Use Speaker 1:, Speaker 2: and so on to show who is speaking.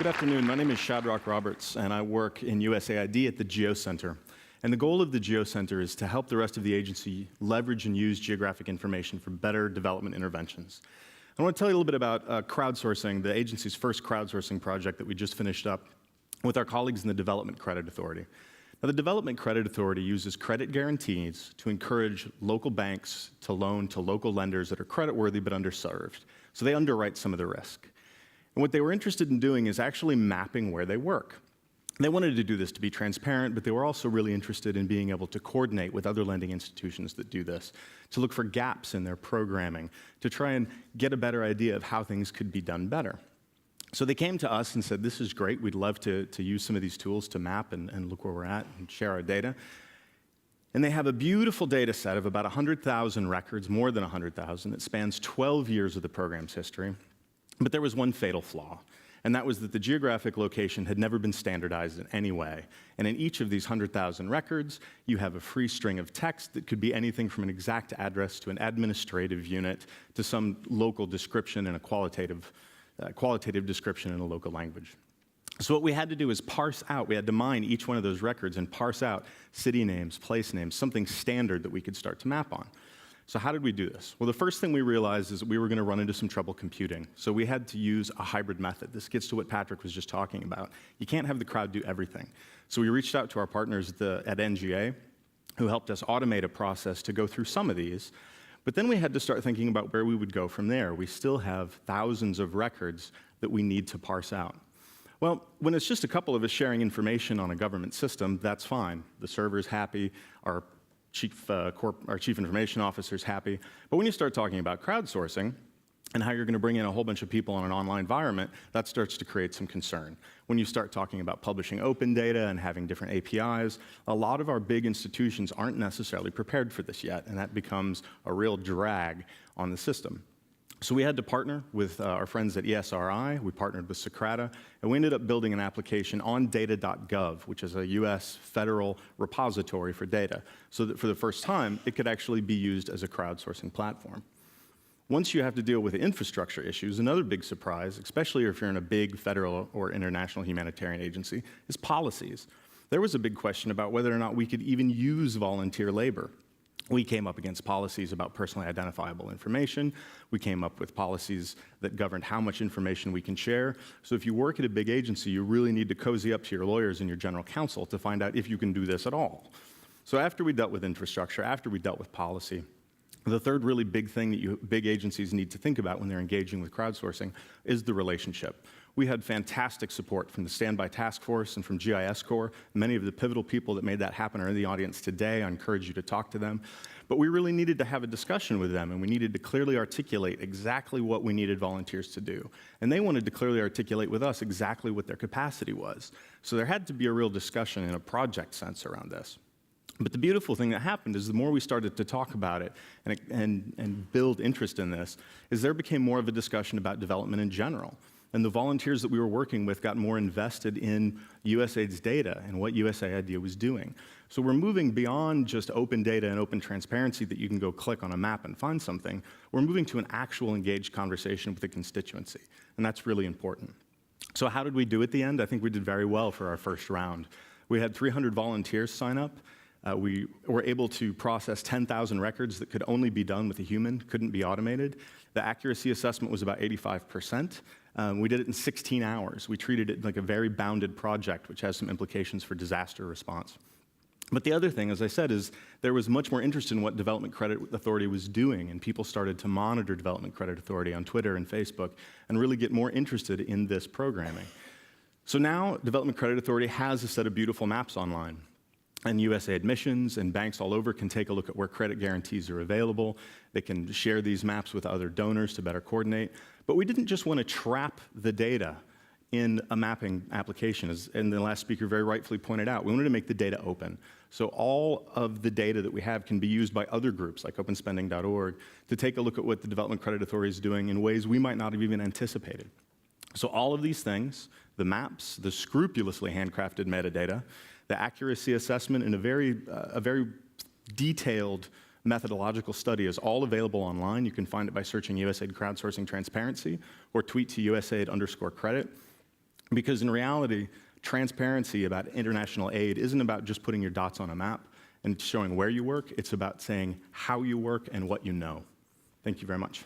Speaker 1: Good afternoon. My name is Shadrock Roberts, and I work in USAID at the GeoCenter. And the goal of the GeoCenter is to help the rest of the agency leverage and use geographic information for better development interventions. I want to tell you a little bit about crowdsourcing, the agency's first crowdsourcing project that we just finished up with our colleagues in the Development Credit Authority. Now, the Development Credit Authority uses credit guarantees to encourage local banks to loan to local lenders that are creditworthy but underserved. So they underwrite some of the risk. And what they were interested in doing is actually mapping where they work. They wanted to do this to be transparent, but they were also really interested in being able to coordinate with other lending institutions that do this, to look for gaps in their programming, to try and get a better idea of how things could be done better. So they came to us and said, this is great, we'd love to use some of these tools to map and look where we're at and share our data. And they have a beautiful data set of about 100,000 records, more than 100,000, that spans 12 years of the program's history. But there was one fatal flaw, and that was that the geographic location had never been standardized in any way. And in each of these 100,000 records, you have a free string of text that could be anything from an exact address to an administrative unit to some local description and a qualitative description in a local language. So what we had to do is parse out, we had to mine each one of those records and parse out city names, place names, something standard that we could start to map on. So how did we do this? Well, the first thing we realized is that we were going to run into some trouble computing. So we had to use a hybrid method. This gets to what Patrick was just talking about. You can't have the crowd do everything. So we reached out to our partners at NGA, who helped us automate a process to go through some of these. But then we had to start thinking about where we would go from there. We still have thousands of records that we need to parse out. Well, when it's just a couple of us sharing information on a government system, that's fine. The server's happy, our chief information officer's happy. But when you start talking about crowdsourcing and how you're going to bring in a whole bunch of people in an online environment, that starts to create some concern. When you start talking about publishing open data and having different APIs, a lot of our big institutions aren't necessarily prepared for this yet, and that becomes a real drag on the system. So we had to partner with our friends at ESRI, we partnered with Socrata, and we ended up building an application on data.gov, which is a US federal repository for data, so that for the first time, it could actually be used as a crowdsourcing platform. Once you have to deal with the infrastructure issues, another big surprise, especially if you're in a big federal or international humanitarian agency, is policies. There was a big question about whether or not we could even use volunteer labor. We came up against policies about personally identifiable information. We came up with policies that governed how much information we can share. So if you work at a big agency, you really need to cozy up to your lawyers and your general counsel to find out if you can do this at all. So after we dealt with infrastructure, after we dealt with policy, the third really big thing that big agencies need to think about when they're engaging with crowdsourcing is the relationship. We had fantastic support from the Standby Task Force and from GIS Corps. Many of the pivotal people that made that happen are in the audience today. I encourage you to talk to them. But we really needed to have a discussion with them, and we needed to clearly articulate exactly what we needed volunteers to do. And they wanted to clearly articulate with us exactly what their capacity was. So there had to be a real discussion in a project sense around this. But the beautiful thing that happened is the more we started to talk about it and build interest in this, is there became more of a discussion about development in general. And the volunteers that we were working with got more invested in USAID's data and what USAID was doing. So we're moving beyond just open data and open transparency that you can go click on a map and find something. We're moving to an actual engaged conversation with the constituency, and that's really important. So how did we do at the end? I think we did very well for our first round. We had 300 volunteers sign up. We were able to process 10,000 records that could only be done with a human, couldn't be automated. The accuracy assessment was about 85%. We did it in 16 hours. We treated it like a very bounded project, which has some implications for disaster response. But the other thing, as I said, is there was much more interest in what Development Credit Authority was doing, and people started to monitor Development Credit Authority on Twitter and Facebook and really get more interested in this programming. So now Development Credit Authority has a set of beautiful maps online. And USAID missions and banks all over can take a look at where credit guarantees are available. They can share these maps with other donors to better coordinate. But we didn't just want to trap the data in a mapping application, as the last speaker very rightfully pointed out. We wanted to make the data open. So all of the data that we have can be used by other groups like openspending.org to take a look at what the Development Credit Authority is doing in ways we might not have even anticipated. So all of these things, the maps, the scrupulously handcrafted metadata, the accuracy assessment, and a very detailed methodological study is all available online. You can find it by searching USAID Crowdsourcing Transparency or tweet to USAID_credit. Because in reality, transparency about international aid isn't about just putting your dots on a map and showing where you work. It's about saying how you work and what you know. Thank you very much.